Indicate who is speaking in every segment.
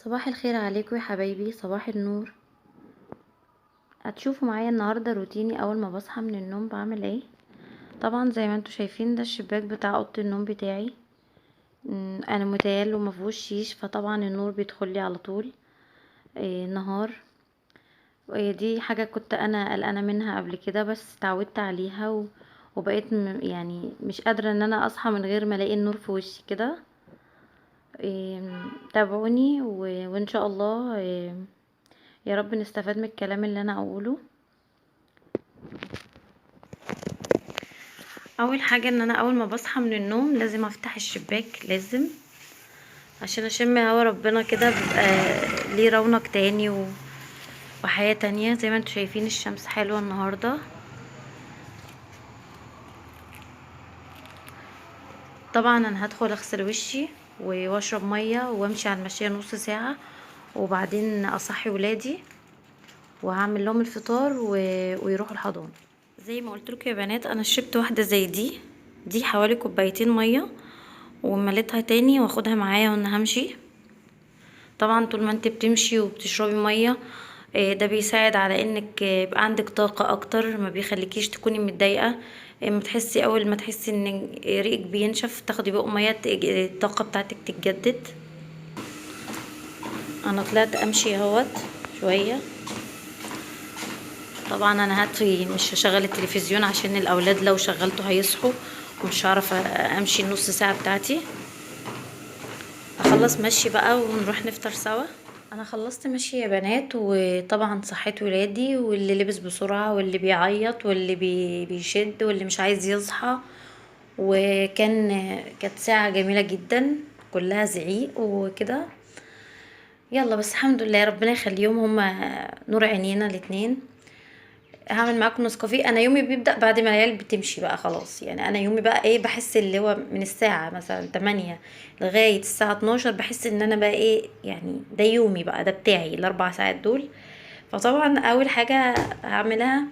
Speaker 1: صباح الخير عليكم يا حبايبي، صباح النور. هتشوفوا معايا النهارده روتيني اول ما بصحى من النوم بعمل ايه. طبعا زي ما انتوا شايفين ده الشباك بتاع اوضه النوم بتاعي. انا متهيأله مفيهوش شيش، فطبعا النور بيدخل لي على طول نهار. دي حاجه كنت انا قلقانه منها قبل كده، بس اتعودت عليها وبقيت يعني مش قادره ان انا اصحى من غير ما الاقي النور في وشي كده. تابعوني وان شاء الله يا رب نستفاد من الكلام اللي انا اقوله. اول حاجه ان انا اول ما بصحى من النوم لازم افتح الشباك، لازم عشان اشم هوا ربنا كده، بيبقى ليه رونق تاني وحياه تانية. زي ما انتوا شايفين الشمس حلوه النهارده. طبعا انا هدخل اغسل وشي واشرب ميه وامشي على المشاية نص ساعه، وبعدين اصحي ولادي وهعمل لهم الفطار ويروحوا الحضانه. زي ما قلت لكم يا بنات، انا شربت واحده زي دي حوالي كوبايتين ميه ومليتها تاني واخدها معايا وانا همشي. طبعا طول ما انت بتمشي وبتشربي ميه ده بيساعد على انك يبقى عندك طاقة اكتر، ما بيخليكيش تكوني متضايقة. ما تحسي اول ما تحسي ان ريقك بينشف تاخدي بق ميه الطاقة بتاعتك تتجدد. انا طلعت امشي اهوت شوية. طبعا انا مش هشغل التلفزيون عشان الاولاد لو شغلته هيصحوا ومش هعرف امشي النص ساعة بتاعتي. اخلص مشي بقى ونروح نفطر سوا. انا خلصت مشي يا بنات، وطبعا صحيت ولادي، واللي لبس بسرعة واللي بيعيط واللي بيشد واللي مش عايز يصحى. كانت ساعة جميلة جدا كلها زعيق وكده. يلا بس الحمد لله ربنا يخليهم، هما نور عينينا الاتنين. هعمل معاكم نسكافيه. انا يومي بيبدأ بعد ما العيال بتمشي بقى خلاص، يعني انا يومي بقى ايه، بحس اللي هو من الساعة مثلا 8 لغاية الساعة 12 بحس ان انا بقى ايه، يعني ده يومي بقى، ده بتاعي ال4 ساعات دول. فطبعا اول حاجة هعملها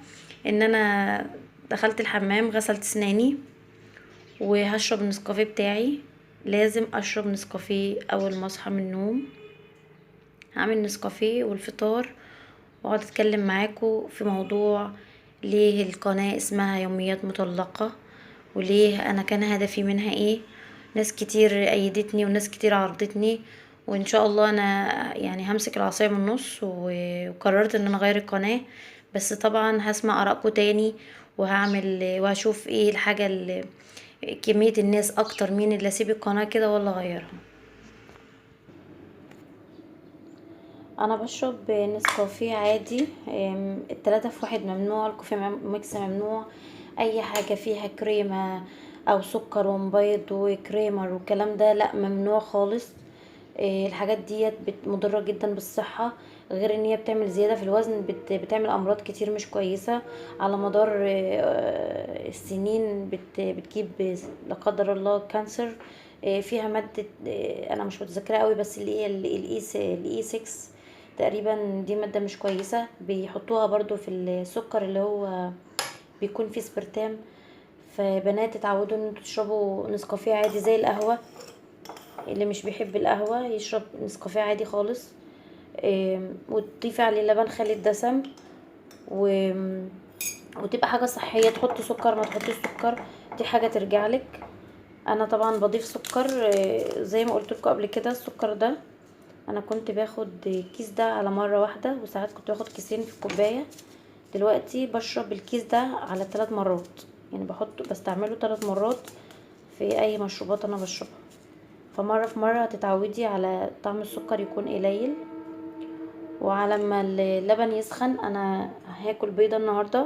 Speaker 1: ان انا دخلت الحمام غسلت سناني وهشرب النسكافيه بتاعي. لازم اشرب نسكافيه اول ما اصحى من النوم. هعمل نسكافيه والفطار واقعد اتكلم معاكم في موضوع ليه القناة اسمها يوميات مطلقة، وليه انا كان هدفي منها ايه. ناس كتير ايدتني وناس كتير عرضتني، وان شاء الله انا يعني همسك العصاية من النص وقررت ان انا اغير القناة. بس طبعا هسمع ارائكم تاني وهعمل وهشوف ايه الحاجة اللي كمية الناس اكتر، مين اللي اسيب القناة كده ولا اغيرها. انا بشرب نسكافيه عادي. التلاتة في واحد ممنوع، الكوفي ميكس ممنوع، اي حاجة فيها كريمة او سكر ومبيض وكريمر والكلام ده لا، ممنوع خالص. الحاجات ديت مضرة جدا بالصحة، غير ان هي بتعمل زيادة في الوزن، بتعمل امراض كتير مش كويسة على مدار السنين. بتجيب لا قدر الله كانسر. فيها مادة انا مش متذكرة قوي، بس اللي هي الاي 6 تقريبا، دي مادة مش كويسة. بيحطوها برضو في السكر اللي هو بيكون فيه سبرتام. فبنات اتعودوا ان انتوا تشربوا نسكافيه عادي زي القهوة. اللي مش بيحب القهوة يشرب نسكافيه عادي خالص. وتضيفي عليه لبن خالي الدسم و... وتبقى حاجة صحية. تحطي سكر ما تحطيش سكر، دي حاجة ترجع لك. انا طبعا بضيف سكر زي ما قلت لكم قبل كده. السكر ده انا كنت باخد كيس ده على مرة واحدة، وساعات كنت باخد كيسين في الكوباية. دلوقتي بشرب الكيس ده على 3 مرات، يعني بستعمله 3 مرات في اي مشروبات انا بشربها. فمرة في مرة هتتعودي على طعم السكر يكون قليل. وعلى ما اللبن يسخن انا هاكل بيضة النهاردة،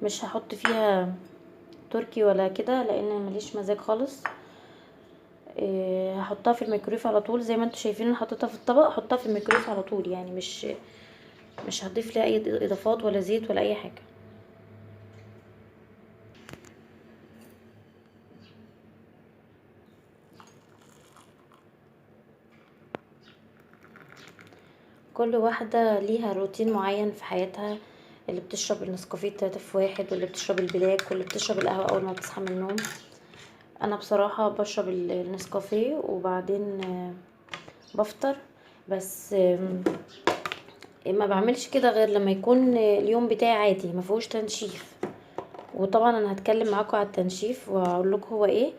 Speaker 1: مش هحط فيها تركي ولا كده لان ماليش مزاج خالص. هحطها في الميكرويف على طول. زي ما انتوا شايفين انا حطيتها في الطبق، احطها في الميكرويف على طول، يعني مش هضيف لها اي اضافات ولا زيت ولا اي حاجة. كل واحدة ليها روتين معين في حياتها، اللي بتشرب النسكافيه 3 في 1، واللي بتشرب البلاك، واللي بتشرب القهوة أول ما بتصحى من النوم. أنا بصراحة بشرب النسكافيه وبعدين بفطر. بس ما بعملش كده غير لما يكون اليوم بتاعي عادي ما فيهوش تنشيف. وطبعا انا هتكلم معاكم على التنشيف واقول لكم هو ايه.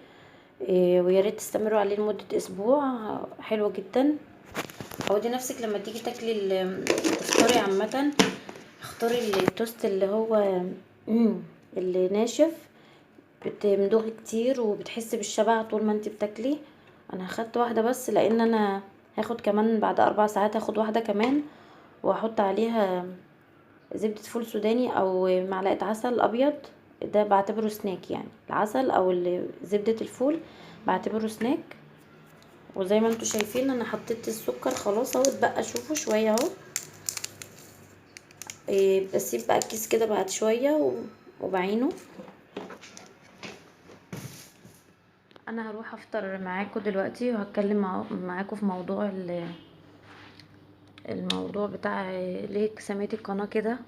Speaker 1: ويا ريت تستمروا عليه لمده اسبوع، حلو جدا. عودي نفسك لما تيجي تاكلي تفطري عامه، اختاري التوست اللي هو اللي ناشف، بتمضغي كتير وبتحسي بالشبع طول ما انت بتاكلي. انا اخدت واحده بس لان انا هاخد كمان بعد 4 ساعات، هاخد واحده كمان واحط عليها زبدة فول سوداني او معلقة عسل ابيض. ده بعتبره سناك، يعني العسل او زبدة الفول بعتبره سناك. وزي ما انتوا شايفين انا حطيت السكر خلاص اهو، اتبقى شوفوا شوية اهو. بسيب بقى الكيس كده بعد شوية وبعينه. انا هروح افطر معاكم دلوقتي وهتكلم معاكم في موضوع الموضوع بتاع ليه سميت القناة كده.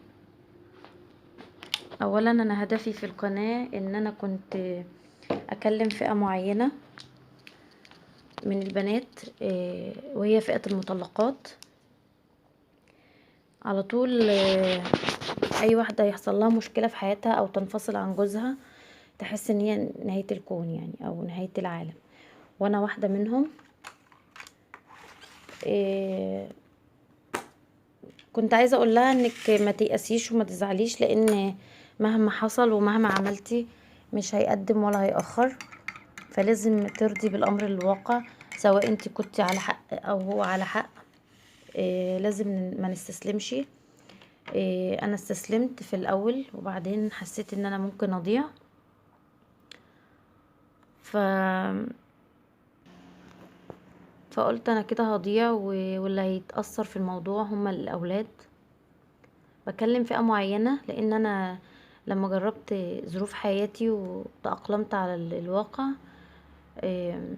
Speaker 1: اولا انا هدفي في القناة ان انا كنت اكلم فئة معينة من البنات، وهي فئة المطلقات. على طول اي واحدة يحصل لها مشكلة في حياتها او تنفصل عن جوزها تحس ان هي نهاية الكون يعني او نهاية العالم، وانا واحدة منهم. آه، كنت عايزة اقول لها انك ما تيأسيش وما تزعليش، لان مهما حصل ومهما عملتي مش هيقدم ولا هيأخر. فلازم ترضي بالامر الواقع، سواء انت كنت على حق او هو على حق. لازم ما نستسلمش. انا استسلمت في الاول وبعدين حسيت ان انا ممكن اضيع. ف فقلت انا كده هضيع واللي هيتأثر في الموضوع هما الاولاد. بكلم فئة معينة لان انا لما جربت ظروف حياتي وتأقلمت على الواقع، آم،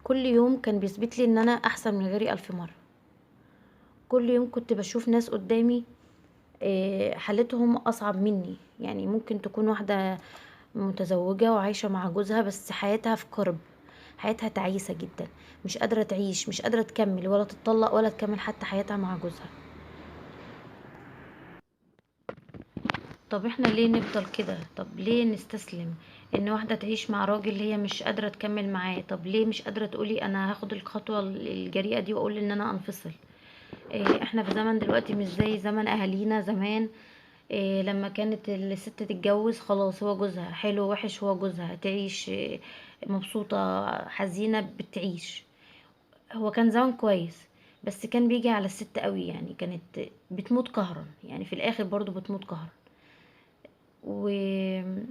Speaker 1: كل يوم كان بيثبت لي ان انا احسن من غيري 1000 مرة. كل يوم كنت بشوف ناس قدامي حالتهم اصعب مني. يعني ممكن تكون واحدة متزوجة وعايشة مع جوزها بس حياتها في كرب، حياتها تعيسة جدا، مش قادرة تعيش، مش قادرة تكمل ولا تتطلق ولا تكمل حتى حياتها مع جوزها. طب احنا ليه نفضل كده؟ طب ليه نستسلم ان واحدة تعيش مع راجل هي مش قادرة تكمل معاه؟ طب ليه مش قادرة تقولي انا هاخد الخطوة الجريئة دي واقول ان انا انفصل؟ احنا في زمن دلوقتي مش زي زمن اهالينا زمان. لما كانت الست تتجوز خلاص هو جوزها، حلو وحش هو جوزها، تعيش مبسوطة حزينة بتعيش. هو كان زمان كويس، بس كان بيجي على الست قوي، يعني كانت بتموت قهرا، يعني في الاخر برضو بتموت قهرا. وطبعا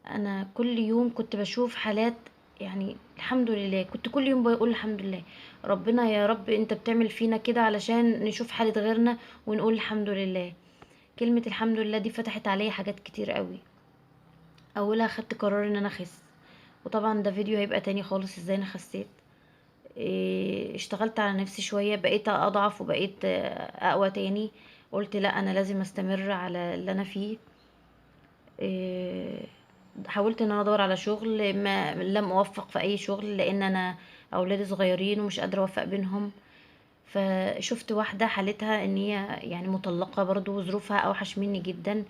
Speaker 1: انا كل يوم كنت بشوف حالات، يعني الحمد لله كنت كل يوم بقول الحمد لله، ربنا يا رب انت بتعمل فينا كده علشان نشوف حالة غيرنا ونقول الحمد لله. كلمة الحمد لله دي فتحت عليا حاجات كتير قوي. اولها خدت قرار ان انا اخس، وطبعا ده فيديو هيبقى تاني خالص ازاي انا خسيت. اشتغلت على نفسي شوية، بقيت اضعف وبقيت اقوى تاني. قلت لا انا لازم استمر على اللي انا فيه. إيه، حاولت ان انا ادور على شغل، ما لم اوفق في اي شغل لان انا اولادي صغيرين ومش قادره اوفق بينهم. فشفت واحده حالتها ان هي يعني مطلقه برضو وظروفها اوحش مني جدا.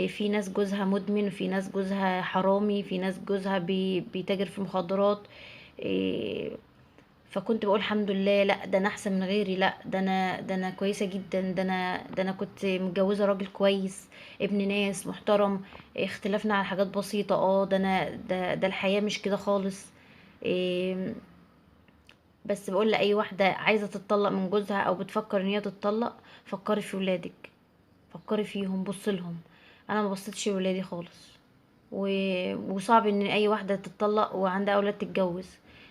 Speaker 1: في ناس جوزها مدمن، وفي ناس جوزها حرامي، في ناس جوزها بيتاجر في مخدرات. إيه، فكنت بقول الحمد لله، لا ده انا احسن من غيري، لا ده انا كويسه جدا، ده انا كنت متجوزه راجل كويس ابن ناس محترم. اختلافنا على حاجات بسيطه، ده انا ده الحياه مش كده خالص. إيه، بس بقول لاي واحده عايزه تتطلق من جوزها او بتفكر ان هي تتطلق، فكري في ولادك، فكري فيهم، بص لهم. انا ما بصيتش لولادي خالص. وصعب ان اي واحده تتطلق وعندها اولاد تتجوز،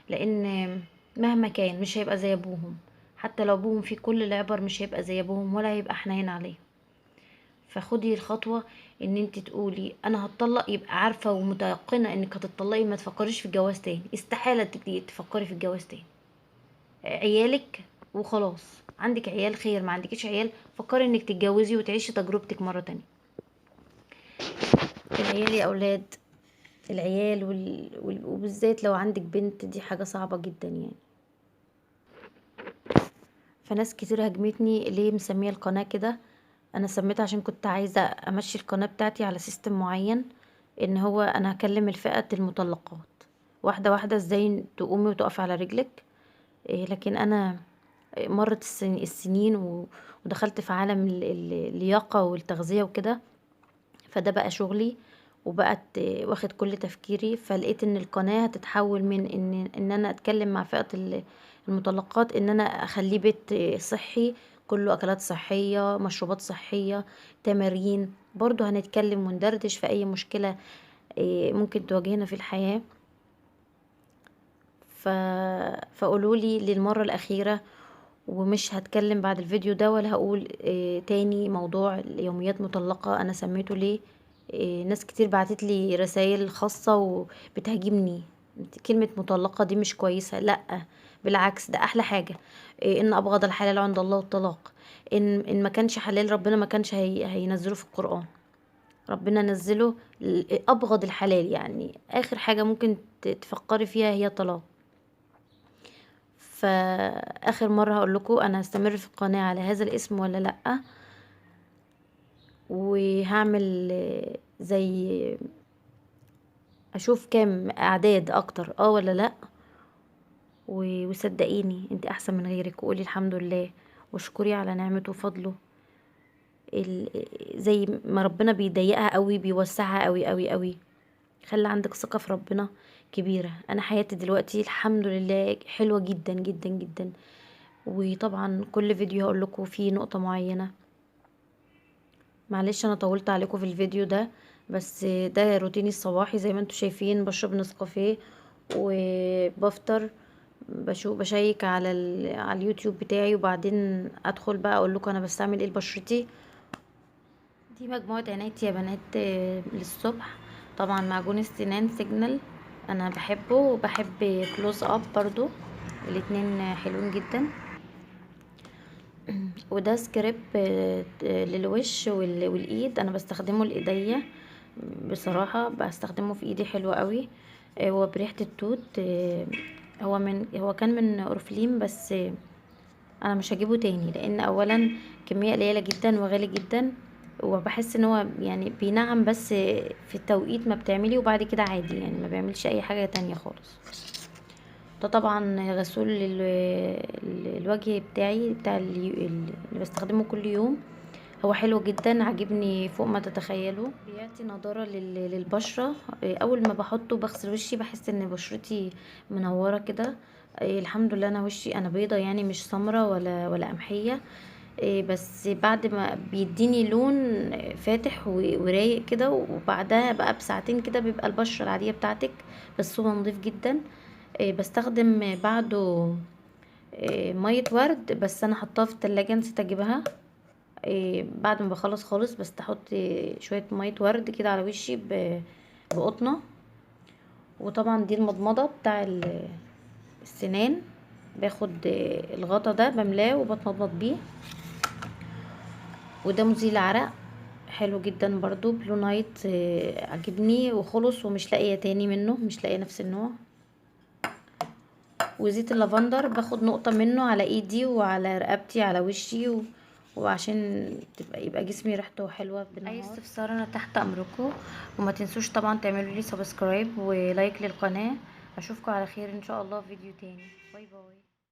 Speaker 1: لان مهما كان مش هيبقى زي ابوهم. حتى لو ابوهم فيه كل العبر مش هيبقى زي ابوهم ولا هيبقى حنين عليهم. فخدي الخطوه ان انت تقولي انا هتطلق، يبقى عارفه ومتيقنه انك هتطلقي، ما تفكريش في الجواز تاني، استحاله تفكري في الجواز تاني. عيالك وخلاص، عندك عيال خير، ما عندكيش عيال فكري انك تتجوزي وتعيشي تجربتك مره تانية. العيال يا اولاد العيال وبالذات لو عندك بنت، دي حاجة صعبة جدا يعني. فناس كتير هاجمتني ليه مسميه القناة كده. انا سميتها عشان كنت عايزة امشي القناة بتاعتي على سيستم معين، ان هو انا هكلم الفئة المطلقات واحدة واحدة ازاي تقومي وتقفي على رجلك. لكن انا مرت السنين ودخلت في عالم اللياقة والتغذية وكده، فده بقى شغلي وبقت واخد كل تفكيري. فلقيت ان القناة هتتحول من ان انا اتكلم مع فئة المطلقات، ان انا اخليه بيت صحي كله اكلات صحية، مشروبات صحية، تمارين. برضو هنتكلم وندردش في اي مشكلة ممكن تواجهنا في الحياة. ف... فقولولي للمرة الأخيرة، ومش هتكلم بعد الفيديو ده ولا هقول تاني موضوع يوميات مطلقة انا سميته ليه. ناس كتير بعتت لي رسائل خاصة وبتهاجمني، كلمة مطلقة دي مش كويسة، لا بالعكس ده احلى حاجة. ان ابغض الحلال عند الله الطلاق. ان ما كانش حلال ربنا ما كانش هينزله في القرآن. ربنا نزله ابغض الحلال، يعني اخر حاجة ممكن تفكري فيها هي طلاق. فاخر مره هقول لكم انا هستمر في القناه على هذا الاسم ولا لا، وهعمل زي اشوف كام اعداد اكتر ولا لا. وصدقيني انت احسن من غيرك، وقولي الحمد لله واشكري على نعمته وفضله. زي ما ربنا بيضيقها قوي بيوسعها قوي قوي قوي. خلي عندك ثقه في ربنا كبيره. انا حياتي دلوقتي الحمد لله حلوه جدا جدا جدا. وطبعا كل فيديو هقول لكم فيه نقطه معينه. معلش انا طولت عليكم في الفيديو ده، بس ده روتيني الصباحي زي ما انتم شايفين. بشرب نسكافيه وبفطر، بشيك على اليوتيوب بتاعي، وبعدين ادخل بقى اقول لكم انا بستعمل ايه لبشرتي. دي مجموعه عنايتي يا بنات للصبح. طبعا معجون السنان سيجنال انا بحبه، وبحب كلوز اب برضو، الاتنين حلوين جدا. وده سكريب للوش والايد، انا بستخدمه لايديا بصراحة، بستخدمه في ايدي حلو قوي. هو بريحة التوت. هو كان من اورفليم، بس انا مش هجيبه تاني لان اولا كمية قليلة جدا وغالي جدا، وبحس ان هو يعني بينعم بس في التوقيت ما بتعملي، وبعد كده عادي يعني ما بيعملش اي حاجة تانية خالص. ده طبعا غسول الوجه بتاعي اللي بستخدمه كل يوم. هو حلو جدا عاجبني فوق ما تتخيلوا، بيعطي نضارة للبشرة. اول ما بحطه بغسل وشي بحس ان بشرتي منورة كده. الحمد لله انا وشي انا بيضة يعني مش سمرة ولا قمحية. بس بعد ما بيديني لون فاتح ورايق كده، وبعدها بقى بساعتين كده بيبقى البشرة العادية بتاعتك، بس هو نضيف جدا. بستخدم بعده مية ورد، بس انا حطاها في التلاجة نسيت اجيبها. بعد ما بخلص خالص بس احط شوية مية ورد كده على وشي بقطنة. وطبعا دي المضمضة بتاع السنان، باخد الغطا ده بملاه وبتمضمض بيه. وده مزيل عرق حلو جدا برضو، بلو نايت عجبني وخلص ومش لاقيه تاني منه، مش لاقيه نفس النوع. وزيت اللافندر باخد نقطة منه على ايدي وعلى رقبتي على وشي وعشان يبقى جسمي ريحته حلوة بالنهار. اي استفسار انا تحت امركم، وما تنسوش طبعا تعملوا لي سبسكرايب ولايك للقناة. اشوفكم على خير ان شاء الله في فيديو تاني. باي باي.